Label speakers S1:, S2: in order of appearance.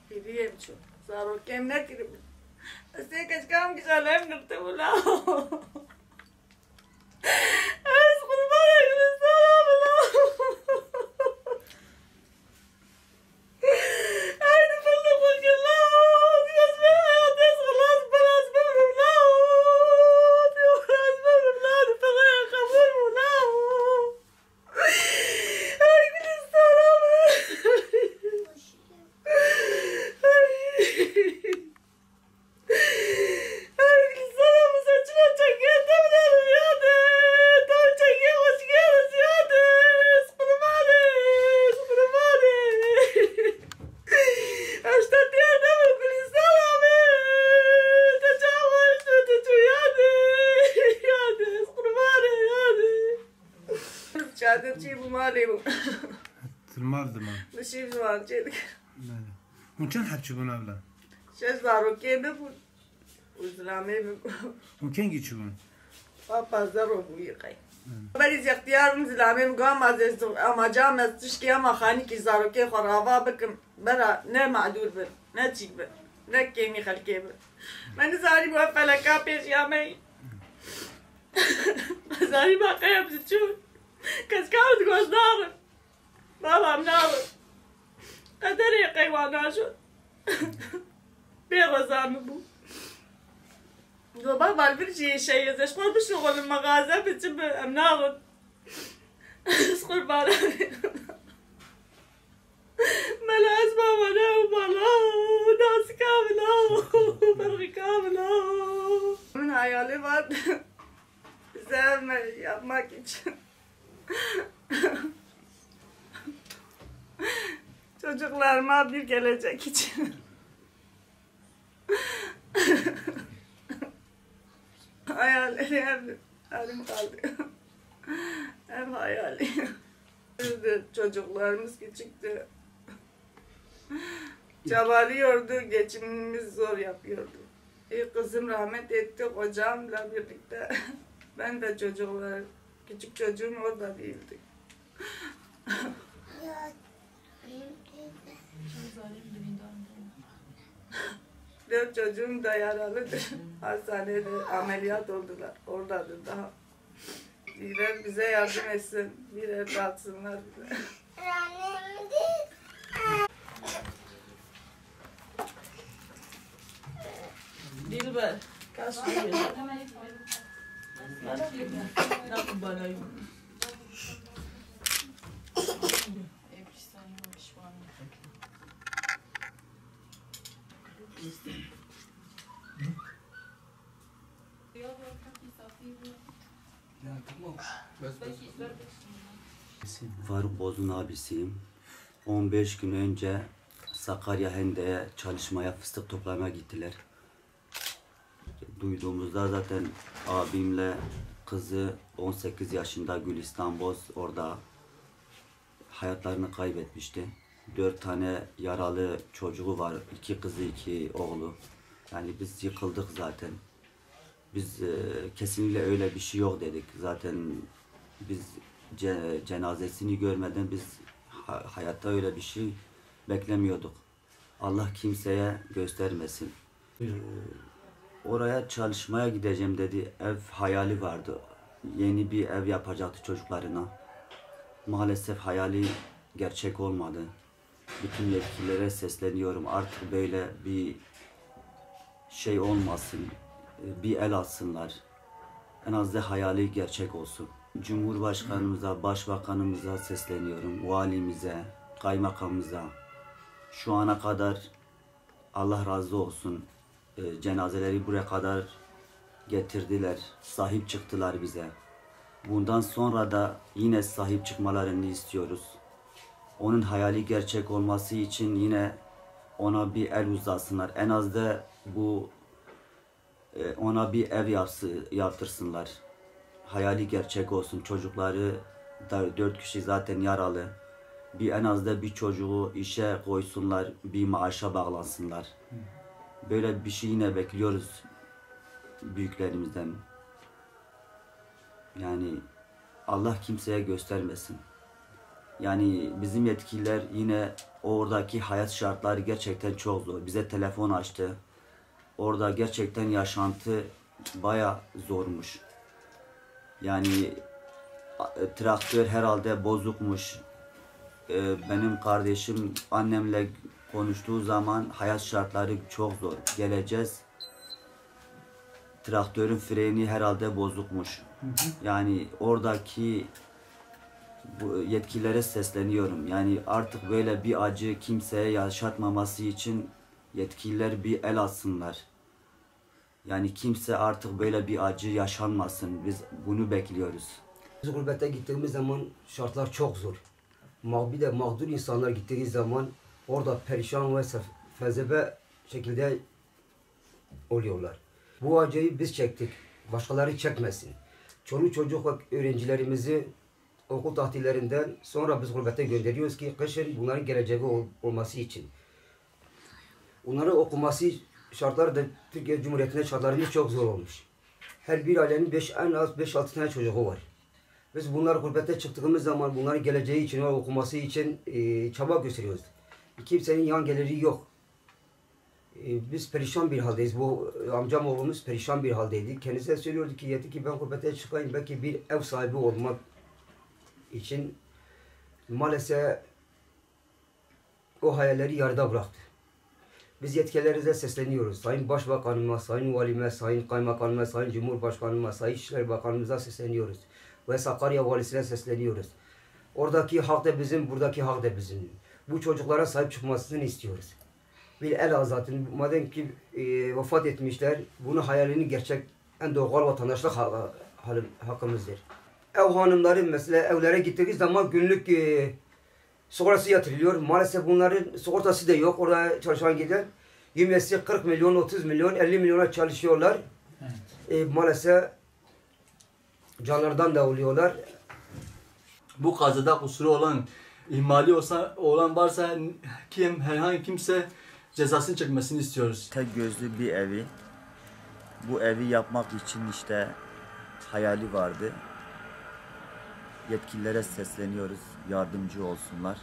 S1: Bileyim çok. Zarur kemler girip. Sen kaç kam güzel hem nırtı bula. Az kurban ekmek sana bula. Haydi fındık bakın la. Yazma hayat esgılas balas bölüm la. Diyoruz bölüm la. Fıgıya kabul mu la. Ay gülüş sana
S2: المال دمان
S1: نشيف زمان جيدك
S2: ممكن حكي بنا بلا
S1: شزارو كيبه وزلامي
S2: ممكن يجيبون
S1: بابا زارو بويقي بریز اختیارم زلامیم گام از اما جام از تشکی اما خانی کی زارو کی خرابا بکم برا نه معدول بر نه چیک بر نه کیمی خلکی بر من زاری بو فلکا پیش یامی زاری با قیام زچون کس کاوت گوش دارم بابام نارم قدری قیوانا شد بیغزام بو بابا البرجي شيء زي شغل بشغل المغازة بتجيب مناغد شغل بالي ملا اسمع ولا وبلا ناس كاملة برغي كاملة من hayali var sevme yapmak için çocuklarıma bir gelecek için hayalleri elim kaldı. Hep hayali. Çocuklarımız küçüktü. Çabalıyordu, geçimimiz zor yapıyordu. Kızım rahmet etti, kocamla birlikte. Ben de çocuklar, küçük çocuğum orada değildi. Dört çocuğum da yaralıdır. Hastanede ameliyat oldular. Oradadır daha. Birer bize yardım etsin. Birer dağıtsınlar bize. Dilber. Kaç gün? Nasıl banayım?
S3: Faruk Boz'un abisiyim. 15 gün önce Sakarya Hende'ye çalışmaya, fıstık toplamaya gittiler. Duyduğumuzda zaten abimle kızı 18 yaşında Gülistan Boz orada hayatlarını kaybetmişti. 4 tane yaralı çocuğu var. 2 kızı, 2 oğlu. Yani biz yıkıldık zaten. Biz kesinlikle öyle bir şey yok dedik. Zaten biz cenazesini görmeden biz hayatta öyle bir şey beklemiyorduk. Allah kimseye göstermesin. Oraya çalışmaya gideceğim dedi. Ev hayali vardı. Yeni bir ev yapacaktı çocuklarına. Maalesef hayali gerçek olmadı. Bütün yetkililere sesleniyorum. Artık böyle bir şey olmasın. Bir el atsınlar. En az da hayali gerçek olsun. Cumhurbaşkanımıza, başbakanımıza sesleniyorum. Valimize, kaymakamımıza. Şu ana kadar Allah razı olsun. Cenazeleri buraya kadar getirdiler. Sahip çıktılar bize. Bundan sonra da yine sahip çıkmalarını istiyoruz. Onun hayali gerçek olması için yine ona bir el uzatsınlar. En az da bu ona bir ev yaptırsınlar. Hayali gerçek olsun. Çocukları da 4 kişi zaten yaralı. En az da bir çocuğu işe koysunlar, bir maaşa bağlansınlar. Böyle bir şey yine bekliyoruz büyüklerimizden. Yani Allah kimseye göstermesin. Yani bizim yetkililer yine oradaki hayat şartları gerçekten çok zor. Bize telefon açtı. Orada gerçekten yaşantı baya zormuş. Yani traktör herhalde bozukmuş. Benim kardeşim annemle konuştuğu zaman hayat şartları çok zor. Geleceğiz. Traktörün freni herhalde bozukmuş. Yani oradaki bu yetkililere sesleniyorum. Yani artık böyle bir acı kimseye yaşatmaması için yetkililer bir el atsınlar. Yani kimse artık böyle bir acı yaşanmasın. Biz bunu bekliyoruz.
S4: Biz gurbete gittiğimiz zaman şartlar çok zor. Bir de mağdur insanlar gittiği zaman orada perişan ve fezebe şekilde oluyorlar. Bu acıyı biz çektik. Başkaları çekmesin. Çoluk çocuk öğrencilerimizi okul tatillerinden sonra biz gurbete gönderiyoruz ki kışın bunların geleceği olması için. Onların okuması şartları da Türkiye Cumhuriyeti'nde şartlarımız çok zor olmuş. Her bir ailenin en az 5-6 tane çocuğu var. Biz bunlar gurbete çıktığımız zaman bunların geleceği için, okuması için çaba gösteriyoruz. Kimsenin yan geliri yok. Biz perişan bir haldeyiz. Bu amcam oğlumuz perişan bir haldeydi. Kendisi söylüyordu ki yeter ki ben gurbete çıkayım belki bir ev sahibi olmak için maalesef o hayalleri yarıda bıraktı. Biz yetkililerimize sesleniyoruz. Sayın Başbakanıma, Sayın Valime, Sayın Kaymakamıma, Sayın Cumhurbaşkanıma, Sayın İçişleri Bakanımıza sesleniyoruz. Ve Sakarya Valisi'ne sesleniyoruz. Oradaki hak da bizim, buradaki hak da bizim. Bu çocuklara sahip çıkmasını istiyoruz. Bir el azatın, madem ki vefat etmişler, bunu hayalini gerçek, en doğal vatandaşlık hakkımızdır. Ev hanımları mesela evlere gittiği zaman günlük sigortası yatırılıyor. Maalesef bunların sigortası da yok. Orada çalışan gider. Yemesi 40 milyon, 30 milyon, 50 milyona çalışıyorlar. Evet. Maalesef canlardan da oluyorlar.
S5: Bu kazada kusuru olan, ihmali olan varsa herhangi kimse cezasını çekmesini istiyoruz.
S6: Tek gözlü bir evi, bu evi yapmak için işte hayali vardı. Yetkililere sesleniyoruz, yardımcı olsunlar.